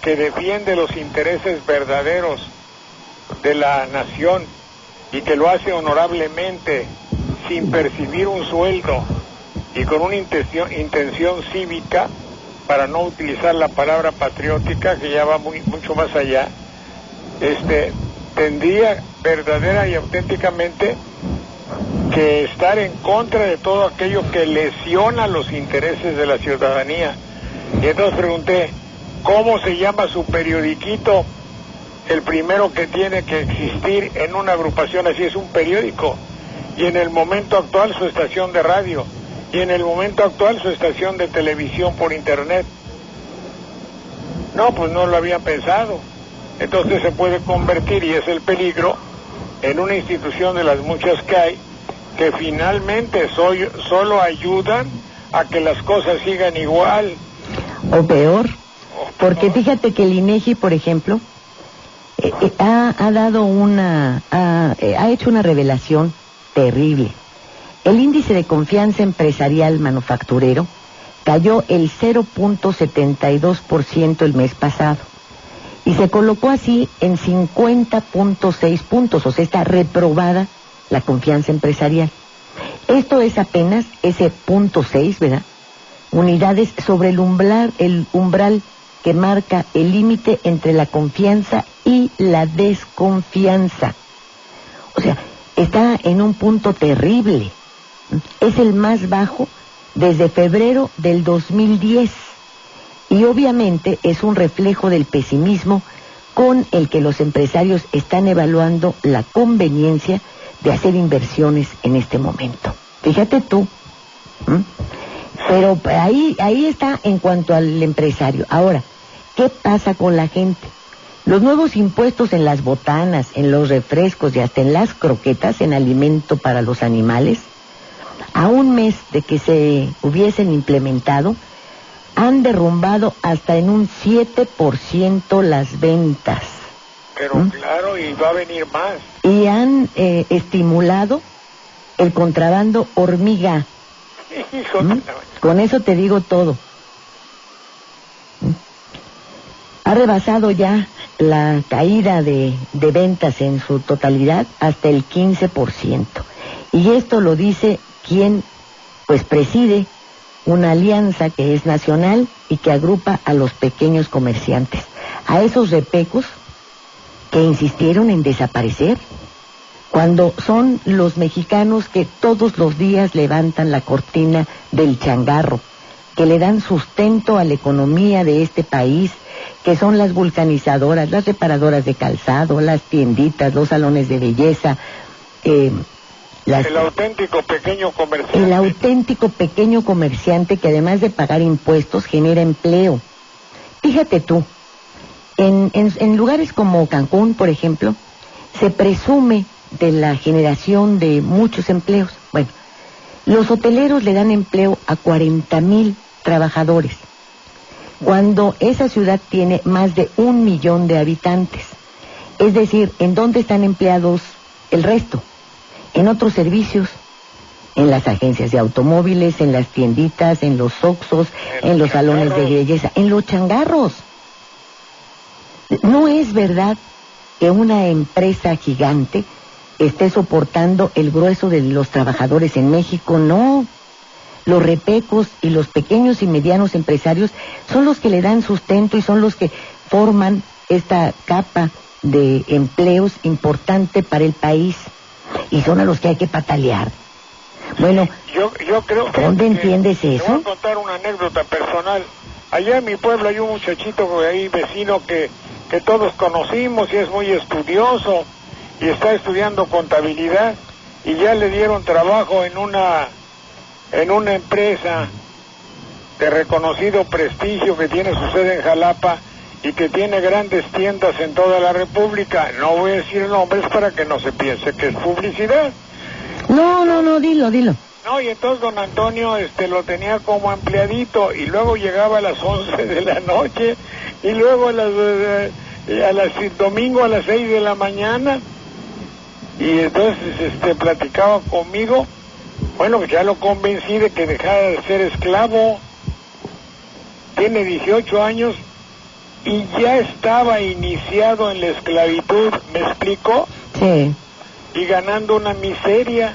que defiende los intereses verdaderos de la nación y que lo hace honorablemente, sin percibir un sueldo y con una intención cívica, para no utilizar la palabra patriótica, que ya va mucho más allá, tendría verdadera y auténticamente que estar en contra de todo aquello que lesiona los intereses de la ciudadanía. Y entonces pregunté, ¿cómo se llama su periodiquito? El primero que tiene que existir en una agrupación así es un periódico, y en el momento actual su estación de radio, y en el momento actual su estación de televisión por internet. No, pues no lo habían pensado. Entonces se puede convertir, y es el peligro, en una institución de las muchas que hay, que finalmente solo ayudan a que las cosas sigan igual. O peor, porque fíjate que el INEGI, por ejemplo, ha hecho una revelación terrible. El índice de confianza empresarial manufacturero cayó el 0.72% el mes pasado y se colocó así en 50.6 puntos, o sea, está reprobada la confianza empresarial. Esto es apenas ese 0.6, ¿verdad? Unidades sobre el umbral que marca el límite entre la confianza y la desconfianza. O sea, está en un punto terrible. Es el más bajo desde febrero del 2010 y obviamente es un reflejo del pesimismo con el que los empresarios están evaluando la conveniencia de hacer inversiones en este momento. Fíjate tú. Pero ahí está en cuanto al empresario. Ahora, ¿qué pasa con la gente? Los nuevos impuestos en las botanas, en los refrescos y hasta en las croquetas, en alimento para los animales, a un mes de que se hubiesen implementado, han derrumbado hasta en un 7% las ventas. Pero claro, y va a venir más. Y han estimulado el contrabando hormiga. Con eso te digo todo. Ha rebasado ya la caída de ventas en su totalidad hasta el 15%. Y esto lo dice quien pues preside una alianza que es nacional y que agrupa a los pequeños comerciantes, a esos repecos que insistieron en desaparecer, cuando son los mexicanos que todos los días levantan la cortina del changarro, que le dan sustento a la economía de este país, que son las vulcanizadoras, las reparadoras de calzado, las tienditas, los salones de belleza, el auténtico pequeño comerciante. El auténtico pequeño comerciante que además de pagar impuestos genera empleo. Fíjate tú, en lugares como Cancún, por ejemplo, se presume de la generación de muchos empleos. Bueno, los hoteleros le dan empleo a 40,000 trabajadores, cuando esa ciudad tiene más de 1 millón de habitantes. Es decir, ¿en dónde están empleados el resto? En otros servicios, en las agencias de automóviles, en las tienditas, en los oxxos, en los salones de belleza, en los changarros. No es verdad que una empresa gigante esté soportando el grueso de los trabajadores en México, no. Los repecos y los pequeños y medianos empresarios son los que le dan sustento y son los que forman esta capa de empleos importante para el país. Y son a los que hay que patalear. Bueno, yo creo que... ¿Dónde entiendes eso? Te voy a contar una anécdota personal. Allá en mi pueblo hay un muchachito ahí, vecino, que todos conocimos y es muy estudioso y está estudiando contabilidad y ya le dieron trabajo en una empresa de reconocido prestigio que tiene su sede en Jalapa y que tiene grandes tiendas en toda la República. No voy a decir nombres para que no se piense que es publicidad. No, dilo. No, y entonces don Antonio lo tenía como empleadito y luego llegaba a las 11 de la noche y luego domingo a las 6 de la mañana y entonces platicaba conmigo. Bueno, ya lo convencí de que dejara de ser esclavo. Tiene 18 años y ya estaba iniciado en la esclavitud, ¿me explico? Sí. Y ganando una miseria.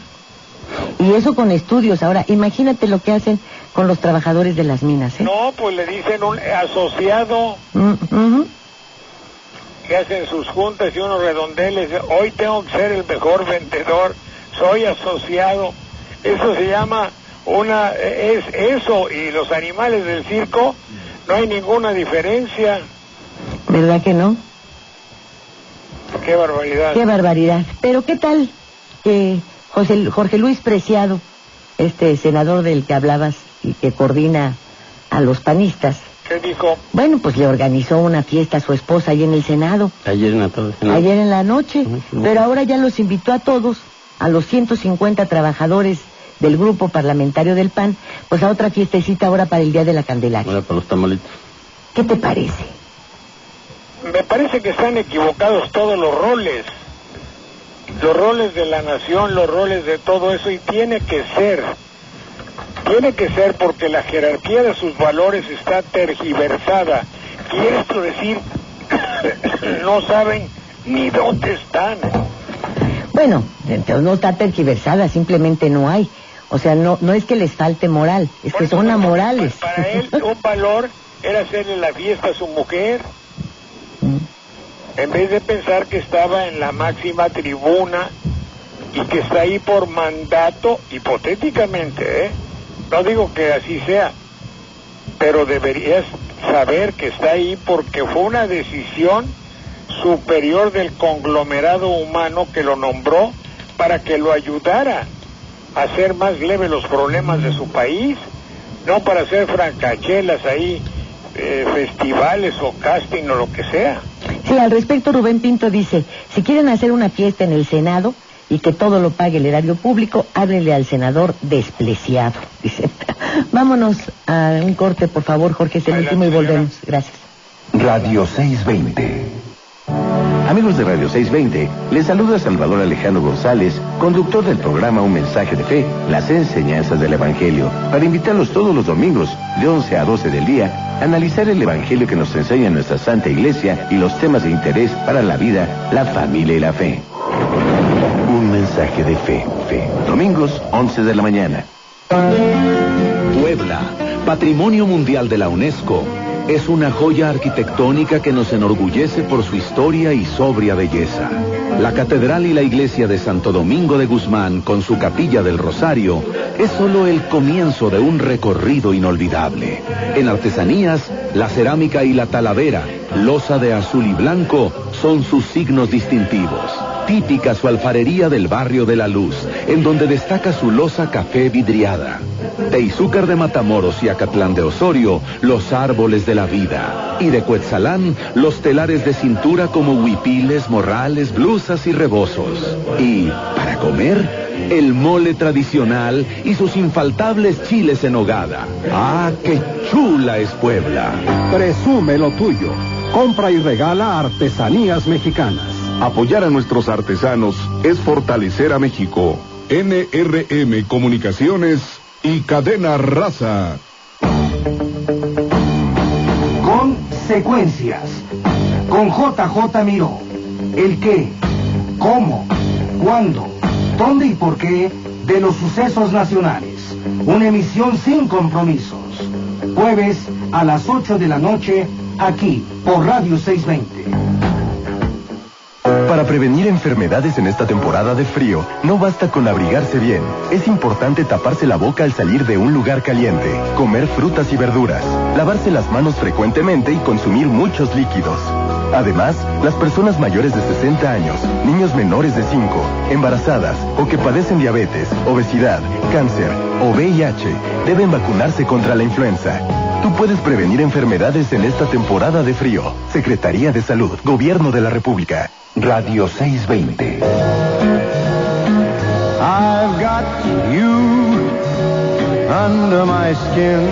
Y eso con estudios. Ahora, imagínate lo que hacen con los trabajadores de las minas, ¿eh? No, pues le dicen un asociado. Que hacen sus juntas y unos redondeles. Hoy tengo que ser el mejor vendedor. Soy asociado. Eso se llama es eso, y los animales del circo no hay ninguna diferencia. ¿Verdad que no? Qué barbaridad. Qué barbaridad. Pero ¿qué tal que Jorge Luis Preciado, senador del que hablabas y que coordina a los panistas? ¿Qué dijo? Bueno, pues le organizó una fiesta a su esposa ahí en el Senado. Ayer en la tarde. Ayer en la noche. Pero ahora ya los invitó a todos, a los 150 trabajadores del grupo parlamentario del PAN, pues a otra fiestecita ahora para el Día de la Candelaria. Ahora para los tamalitos. ¿Qué te parece? Me parece que están equivocados todos los roles de la nación, los roles de todo eso, y tiene que ser porque la jerarquía de sus valores está tergiversada. Quiere esto decir, no saben ni dónde están. Bueno, no está tergiversada, simplemente no hay. O sea, no es que les falte moral, es que son amorales. Para él un valor era hacerle la fiesta a su mujer, en vez de pensar que estaba en la máxima tribuna y que está ahí por mandato, hipotéticamente, no digo que así sea, pero deberías saber que está ahí porque fue una decisión superior del conglomerado humano que lo nombró para que lo ayudara a hacer más leves los problemas de su país, no para hacer francachelas ahí, festivales o casting o lo que sea. Sí, al respecto Rubén Pinto dice, si quieren hacer una fiesta en el Senado y que todo lo pague el erario público, háblenle al senador despreciado, dice. Vámonos a un corte, por favor, Jorge, es el último y volvemos. Gracias. Radio 620. Amigos de Radio 620, les saluda Salvador Alejandro González, conductor del programa Un Mensaje de Fe, las enseñanzas del Evangelio, para invitarlos todos los domingos, de 11 a 12 del día, a analizar el Evangelio que nos enseña nuestra Santa Iglesia y los temas de interés para la vida, la familia y la fe. Un Mensaje de Fe. Domingos, 11 de la mañana. Puebla, Patrimonio Mundial de la UNESCO, es una joya arquitectónica que nos enorgullece por su historia y sobria belleza. La catedral y la iglesia de Santo Domingo de Guzmán, con su capilla del Rosario, es solo el comienzo de un recorrido inolvidable. En artesanías, la cerámica y la talavera, loza de azul y blanco, son sus signos distintivos. Típica su alfarería del barrio de La Luz, en donde destaca su loza café vidriada. De Izúcar de Matamoros y Acatlán de Osorio, los árboles de la vida. Y de Cuetzalán, los telares de cintura como huipiles, morrales, blusas y rebozos. Y, para comer, el mole tradicional y sus infaltables chiles en nogada. ¡Ah, qué chula es Puebla! Presume lo tuyo. Compra y regala artesanías mexicanas. Apoyar a nuestros artesanos es fortalecer a México. NRM Comunicaciones y Cadena Raza. Consecuencias. Con JJ Miró. El qué, cómo, cuándo, dónde y por qué de los sucesos nacionales. Una emisión sin compromisos. Jueves a las 8 de la noche, aquí por Radio 620. Para prevenir enfermedades en esta temporada de frío, no basta con abrigarse bien. Es importante taparse la boca al salir de un lugar caliente, comer frutas y verduras, lavarse las manos frecuentemente y consumir muchos líquidos. Además, las personas mayores de 60 años, niños menores de 5, embarazadas o que padecen diabetes, obesidad, cáncer o VIH, deben vacunarse contra la influenza. Tú tú puedes prevenir enfermedades en esta temporada de frío. Secretaría de Salud, Gobierno de la República. Radio 620. I've got you under my skin.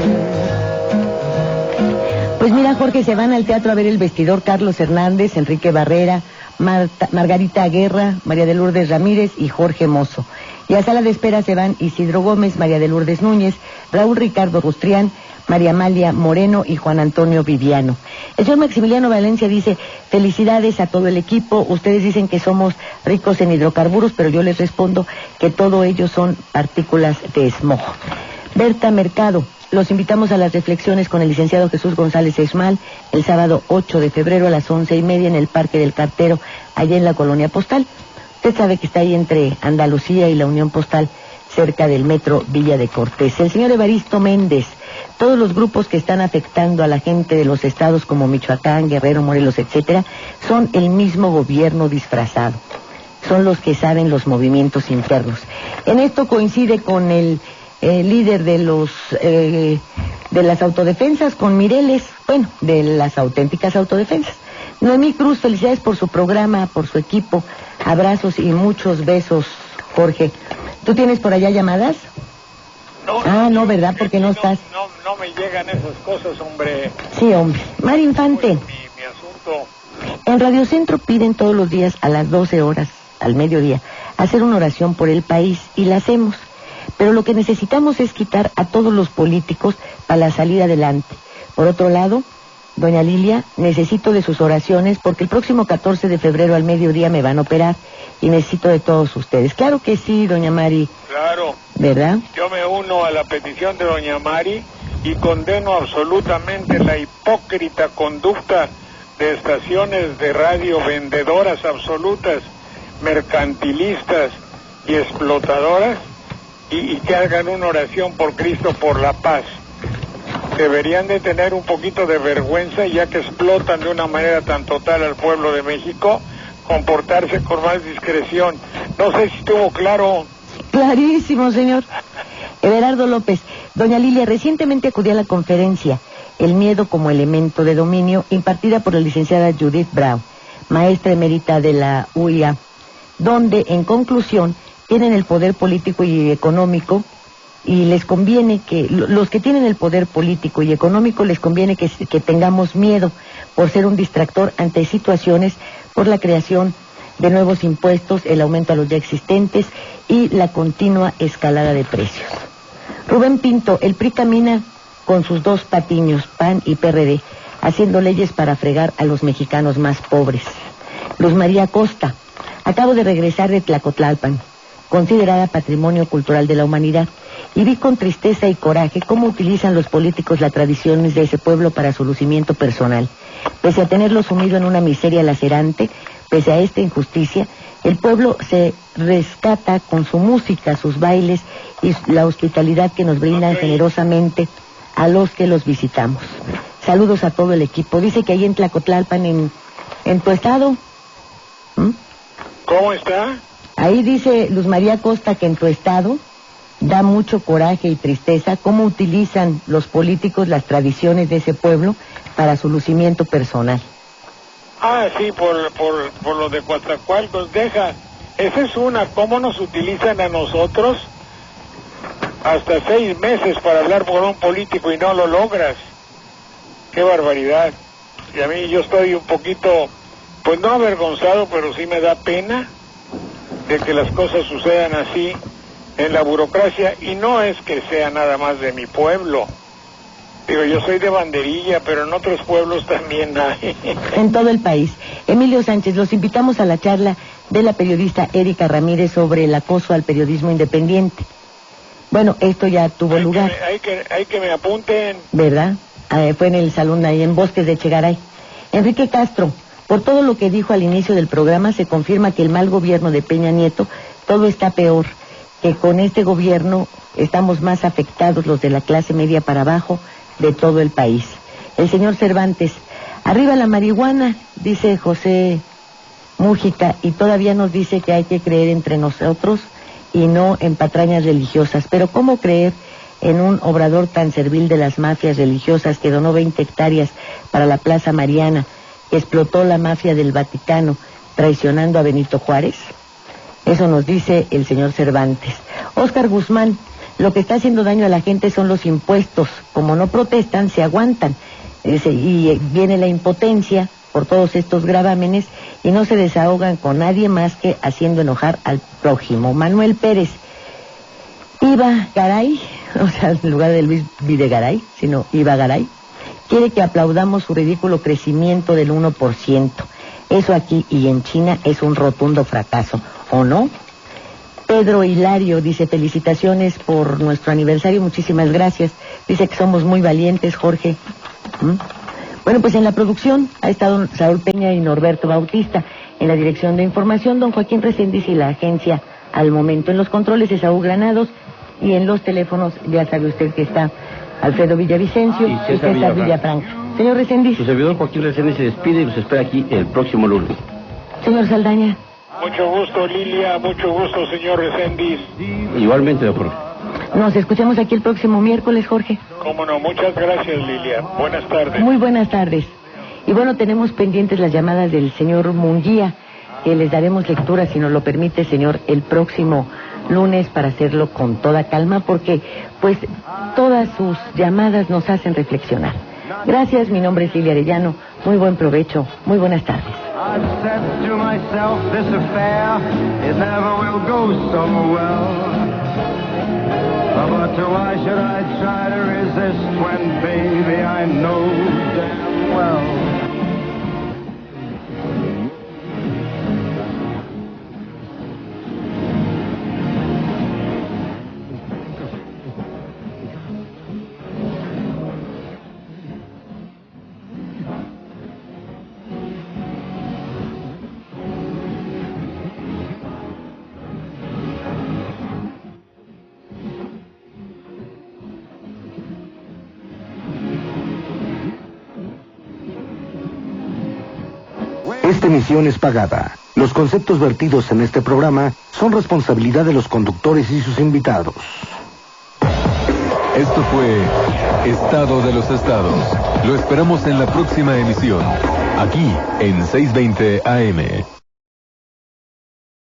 Pues mira, Jorge, se van al teatro a ver El Vestidor Carlos Hernández, Enrique Barrera, Margarita Guerra, María de Lourdes Ramírez y Jorge Mozo. Y a sala de espera se van Isidro Gómez, María de Lourdes Núñez, Raúl Ricardo Rustrián, María Amalia Moreno y Juan Antonio Viviano. El señor Maximiliano Valencia dice: felicidades a todo el equipo. Ustedes dicen que somos ricos en hidrocarburos, pero yo les respondo que todo ello son partículas de smog. Berta Mercado: los invitamos a las reflexiones con el licenciado Jesús González Esmal el sábado 8 de febrero a las 11:30 en el Parque del Cartero, allá en la Colonia Postal. Usted sabe que está ahí entre Andalucía y la Unión Postal, cerca del metro Villa de Cortés. El señor Evaristo Méndez: todos los grupos que están afectando a la gente de los estados como Michoacán, Guerrero, Morelos, etcétera, son el mismo gobierno disfrazado. Son los que saben los movimientos internos. En esto coincide con el líder de de las autodefensas, con Mireles, bueno, de las auténticas autodefensas. Noemí Cruz: felicidades por su programa, por su equipo. Abrazos y muchos besos, Jorge. ¿Tú tienes por allá llamadas? No. No, ¿verdad? Porque no estás. No me llegan esas cosas, hombre. Sí, hombre. Mar Infante. Mi asunto. En Radio Centro piden todos los días a las 12 horas, al mediodía, hacer una oración por el país, y la hacemos. Pero lo que necesitamos es quitar a todos los políticos para salir adelante. Por otro lado, doña Lilia, necesito de sus oraciones porque el próximo 14 de febrero al mediodía me van a operar y necesito de todos ustedes. Claro que sí, doña Mari. Claro. ¿Verdad? Yo me uno a la petición de doña Mari y condeno absolutamente la hipócrita conducta de estaciones de radio vendedoras absolutas, mercantilistas y explotadoras, y que hagan una oración por Cristo, por la paz. Deberían de tener un poquito de vergüenza, ya que explotan de una manera tan total al pueblo de México, comportarse con más discreción. No sé si estuvo claro. Clarísimo, señor. Everardo López: doña Lilia, recientemente acudí a la conferencia El miedo como elemento de dominio, impartida por la licenciada Judith Brown, maestra emérita de la UIA, donde, en conclusión, tienen el poder político y económico, y les conviene que, los que tienen el poder político y económico, les conviene que tengamos miedo por ser un distractor ante situaciones, por la creación de nuevos impuestos, el aumento a los ya existentes y la continua escalada de precios. Rubén Pinto: el PRI camina con sus dos patiños, PAN y PRD, haciendo leyes para fregar a los mexicanos más pobres. Luz María Costa: acabo de regresar de Tlacotlalpan, considerada Patrimonio Cultural de la Humanidad, y vi con tristeza y coraje cómo utilizan los políticos las tradiciones de ese pueblo para su lucimiento personal. Pese a tenerlo sumido en una miseria lacerante, pese a esta injusticia, el pueblo se rescata con su música, sus bailes y la hospitalidad que nos brindan generosamente a los que los visitamos. Saludos a todo el equipo. Dice que ahí en Tlacotlalpan, en tu estado. ¿Cómo está? Ahí dice Luz María Costa que en tu estado da mucho coraje y tristeza cómo utilizan los políticos las tradiciones de ese pueblo para su lucimiento personal. Sí, por lo de Coatzacoalcos, deja. Esa es una, cómo nos utilizan a nosotros hasta 6 meses para hablar por un político y no lo logras. Qué barbaridad. Y a mí yo estoy un poquito, pues no avergonzado, pero sí me da pena de que las cosas sucedan así en la burocracia, y no es que sea nada más de mi pueblo. Digo, yo soy de Banderilla, pero en otros pueblos también hay. En todo el país. Emilio Sánchez: los invitamos a la charla de la periodista Erika Ramírez sobre el acoso al periodismo independiente. Bueno, esto ya tuvo lugar. Hay que me apunten. ¿Verdad? Fue en el salón ahí en Bosques de Chegaray. Enrique Castro: por todo lo que dijo al inicio del programa, se confirma que el mal gobierno de Peña Nieto, todo está peor, que con este gobierno estamos más afectados los de la clase media para abajo de todo el país. El señor Cervantes: arriba la marihuana, dice José Mújica, y todavía nos dice que hay que creer entre nosotros y no en patrañas religiosas. Pero ¿cómo creer en un obrador tan servil de las mafias religiosas que donó 20 hectáreas para la Plaza Mariana, explotó la mafia del Vaticano, traicionando a Benito Juárez? Eso nos dice el señor Cervantes. Óscar Guzmán, lo que está haciendo daño a la gente son los impuestos. Como no protestan, se aguantan. Y viene la impotencia por todos estos gravámenes y no se desahogan con nadie más que haciendo enojar al prójimo. Manuel Pérez, Iba Garay, o sea, en lugar de Luis Videgaray, sino Iba Garay, quiere que aplaudamos su ridículo crecimiento del 1%. Eso aquí y en China es un rotundo fracaso, ¿o no? Pedro Hilario dice, felicitaciones por nuestro aniversario, muchísimas gracias. Dice que somos muy valientes, Jorge. Bueno, pues en la producción ha estado Saúl Peña y Norberto Bautista. En la dirección de información, don Joaquín Reséndiz y la agencia Al Momento. En los controles, Esaú Granados. Y en los teléfonos, ya sabe usted que está Alfredo Villavicencio y César Villafranca. Señor Reséndiz. Su servidor Joaquín Reséndiz se despide y los espera aquí el próximo lunes. Señor Saldaña. Mucho gusto, Lilia. Mucho gusto, señor Reséndiz. Igualmente, doctor. Nos escuchamos aquí el próximo miércoles, Jorge. Cómo no, muchas gracias, Lilia. Buenas tardes. Muy buenas tardes. Y bueno, tenemos pendientes las llamadas del señor Munguía, que les daremos lectura, si nos lo permite, señor, el próximo lunes, para hacerlo con toda calma, porque pues todas sus llamadas nos hacen reflexionar. Gracias, mi nombre es Lilia Arellano. Muy buen provecho, muy buenas tardes. I've said to myself, this affair, it never will go so well. But why should I try to resist when, baby, I know damn well. Esta emisión es pagada. Los conceptos vertidos en este programa son responsabilidad de los conductores y sus invitados. Esto fue Estado de los Estados. Lo esperamos en la próxima emisión, aquí en 620 AM.